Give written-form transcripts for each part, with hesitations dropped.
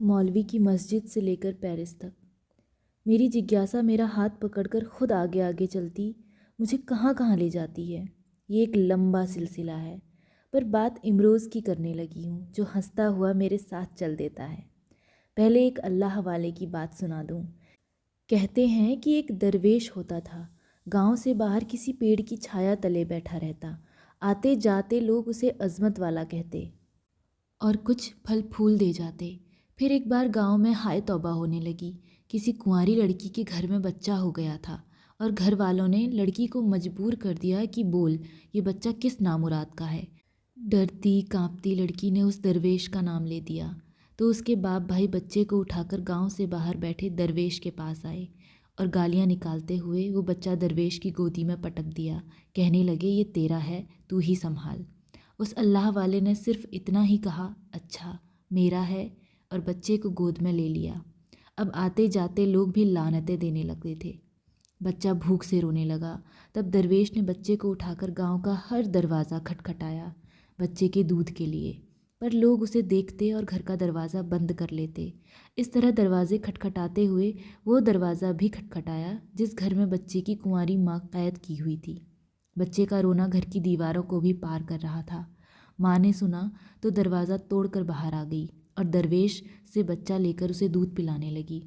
मौलवी की मस्जिद से लेकर पेरिस तक मेरी जिज्ञासा मेरा हाथ पकड़कर खुद आगे आगे चलती मुझे कहाँ कहाँ ले जाती है। ये एक लंबा सिलसिला है, पर बात इमरोज़ की करने लगी हूँ जो हंसता हुआ मेरे साथ चल देता है। पहले एक अल्लाह वाले की बात सुना दूँ। कहते हैं कि एक दरवेश होता था, गांव से बाहर किसी पेड़ की छाया तले बैठा रहता। आते जाते लोग उसे अजमत वाला कहते और कुछ फल फूल दे जाते। फिर एक बार गांव में हाय तौबा होने लगी। किसी कुंवारी लड़की के घर में बच्चा हो गया था और घर वालों ने लड़की को मजबूर कर दिया कि बोल ये बच्चा किस नामुराद का है। डरती कांपती लड़की ने उस दरवेश का नाम ले दिया। तो उसके बाप भाई बच्चे को उठाकर गांव से बाहर बैठे दरवेश के पास आए और गालियां निकालते हुए वो बच्चा दरवेश की गोदी में पटक दिया। कहने लगे ये तेरा है, तू ही संभाल। उस अल्लाह वाले ने सिर्फ इतना ही कहा, अच्छा मेरा है, और बच्चे को गोद में ले लिया। अब आते जाते लोग भी लानतें देने लगे थे। बच्चा भूख से रोने लगा। तब दरवेश ने बच्चे को उठाकर गांव का हर दरवाज़ा खटखटाया बच्चे के दूध के लिए, पर लोग उसे देखते और घर का दरवाज़ा बंद कर लेते। इस तरह दरवाजे खटखटाते हुए वो दरवाज़ा भी खटखटाया जिस घर में बच्चे की कुंवारी माँ कैद की हुई थी। बच्चे का रोना घर की दीवारों को भी पार कर रहा था। माँ ने सुना तो दरवाज़ा तोड़कर बाहर आ गई और दरवेश से बच्चा लेकर उसे दूध पिलाने लगी।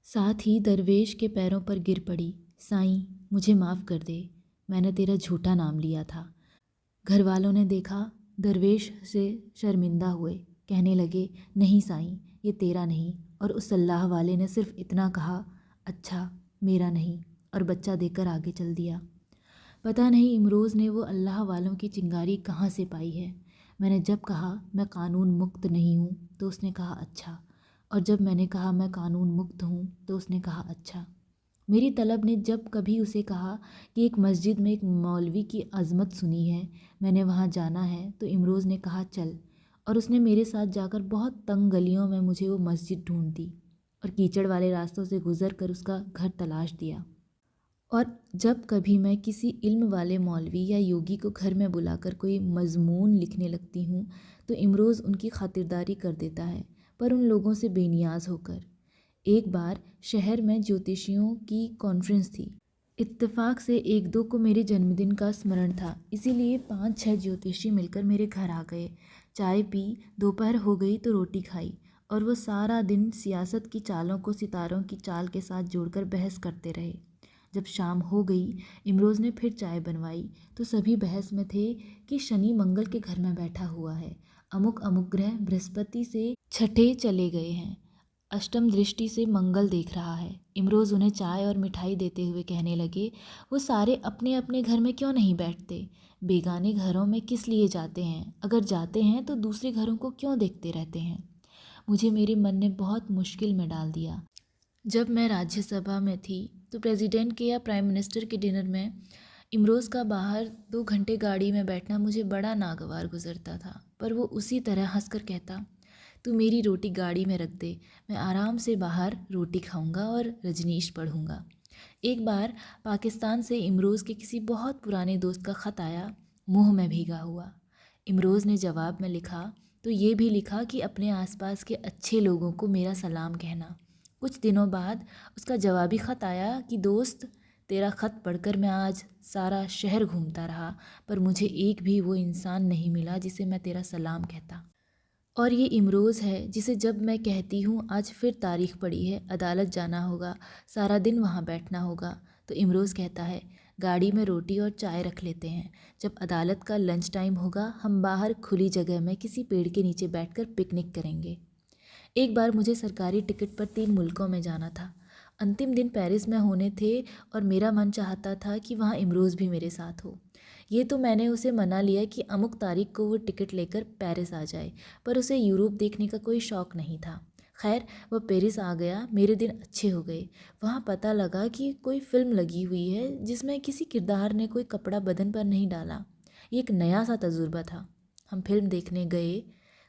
साथ ही दरवेश के पैरों पर गिर पड़ी, साईं मुझे माफ़ कर दे, मैंने तेरा झूठा नाम लिया था। घर वालों ने देखा दरवेश से शर्मिंदा हुए, कहने लगे नहीं साईं ये तेरा नहीं। और उस अल्लाह वाले ने सिर्फ इतना कहा, अच्छा मेरा नहीं, और बच्चा देकर आगे चल दिया। पता नहीं इमरोज़ ने वो अल्लाह वालों की चिंगारी कहाँ से पाई है। मैंने जब कहा मैं कानून मुक्त नहीं हूँ तो उसने कहा अच्छा, और जब मैंने कहा मैं कानून मुक्त हूँ तो उसने कहा अच्छा। मेरी तलब ने जब कभी उसे कहा कि एक मस्जिद में एक मौलवी की अज़मत सुनी है, मैंने वहाँ जाना है, तो इमरोज़ ने कहा चल, और उसने मेरे साथ जाकर बहुत तंग गलियों में मुझे वो मस्जिद ढूंढ दी और कीचड़ वाले रास्तों से गुज़र कर उसका घर तलाश दिया। और जब कभी मैं किसी इल्म वाले मौलवी या योगी को घर में बुलाकर कोई मज़मून लिखने लगती हूँ तो इमरोज़ उनकी खातिरदारी कर देता है, पर उन लोगों से बेनियाज होकर। एक बार शहर में ज्योतिषियों की कॉन्फ्रेंस थी। इत्तेफाक से एक दो को मेरे जन्मदिन का स्मरण था, इसीलिए 5-6 ज्योतिषी मिलकर मेरे घर आ गए। चाय पी, दोपहर हो गई तो रोटी खाई, और वो सारा दिन सियासत की चालों को सितारों की चाल के साथ जोड़कर बहस करते रहे। जब शाम हो गई, इमरोज़ ने फिर चाय बनवाई तो सभी बहस में थे कि शनि मंगल के घर में बैठा हुआ है, अमुक अमुक ग्रह बृहस्पति से छठे चले गए हैं, अष्टम दृष्टि से मंगल देख रहा है। इमरोज़ उन्हें चाय और मिठाई देते हुए कहने लगे, वो सारे अपने अपने घर में क्यों नहीं बैठते, बेगाने घरों में किस लिए जाते हैं, अगर जाते हैं तो दूसरे घरों को क्यों देखते रहते हैं। मुझे मेरे मन ने बहुत मुश्किल में डाल दिया। जब मैं राज्यसभा में थी तो प्रेसिडेंट के या प्राइम मिनिस्टर के डिनर में इमरोज़ का बाहर 2 घंटे गाड़ी में बैठना मुझे बड़ा नागवार गुजरता था, पर वो उसी तरह हंसकर कहता, तू मेरी रोटी गाड़ी में रख दे, मैं आराम से बाहर रोटी खाऊंगा और रजनीश पढ़ूंगा। एक बार पाकिस्तान से इमरोज़ के किसी बहुत पुराने दोस्त का ख़त आया, मुँह में भीगा हुआ। इमरोज़ ने जवाब में लिखा तो ये भी लिखा कि अपने आसपास के अच्छे लोगों को मेरा सलाम कहना। कुछ दिनों बाद उसका जवाबी ख़त आया कि दोस्त तेरा ख़त पढ़कर मैं आज सारा शहर घूमता रहा, पर मुझे एक भी वो इंसान नहीं मिला जिसे मैं तेरा सलाम कहता। और ये इमरोज़ है जिसे जब मैं कहती हूँ आज फिर तारीख पड़ी है, अदालत जाना होगा, सारा दिन वहाँ बैठना होगा, तो इमरोज़ कहता है गाड़ी में रोटी और चाय रख लेते हैं, जब अदालत का लंच टाइम होगा हम बाहर खुली जगह में किसी पेड़ के नीचे बैठकर पिकनिक करेंगे। एक बार मुझे सरकारी टिकट पर 3 मुल्कों में जाना था। अंतिम दिन पेरिस में होने थे और मेरा मन चाहता था कि वहाँ इमरोज़ भी मेरे साथ हो। ये तो मैंने उसे मना लिया कि अमुक तारीख को वो टिकट लेकर पेरिस आ जाए, पर उसे यूरोप देखने का कोई शौक़ नहीं था। खैर वह पेरिस आ गया, मेरे दिन अच्छे हो गए। वहाँ पता लगा कि कोई फ़िल्म लगी हुई है जिसमें किसी किरदार ने कोई कपड़ा बदन पर नहीं डाला। ये एक नया सा तजुर्बा था। हम फिल्म देखने गए।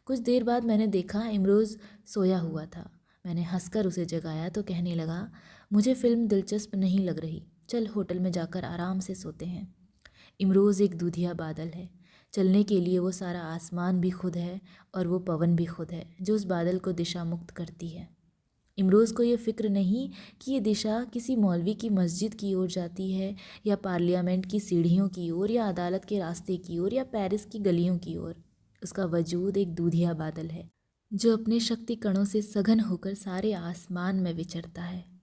कुछ देर बाद मैंने देखा इमरोज़ सोया हुआ था। मैंने हंसकर उसे जगाया तो कहने लगा, मुझे फ़िल्म दिलचस्प नहीं लग रही, चल होटल में जाकर आराम से सोते हैं। इमरोज़ एक दूधिया बादल है, चलने के लिए वो सारा आसमान भी खुद है और वो पवन भी खुद है जो उस बादल को दिशा मुक्त करती है। इमरोज़ को ये फ़िक्र नहीं कि ये दिशा किसी मौलवी की मस्जिद की ओर जाती है या पार्लियामेंट की सीढ़ियों की ओर या अदालत के रास्ते की ओर या पेरिस की गलियों की ओर। उसका वजूद एक दूधिया बादल है जो अपने शक्ति कणों से सघन होकर सारे आसमान में विचरता है।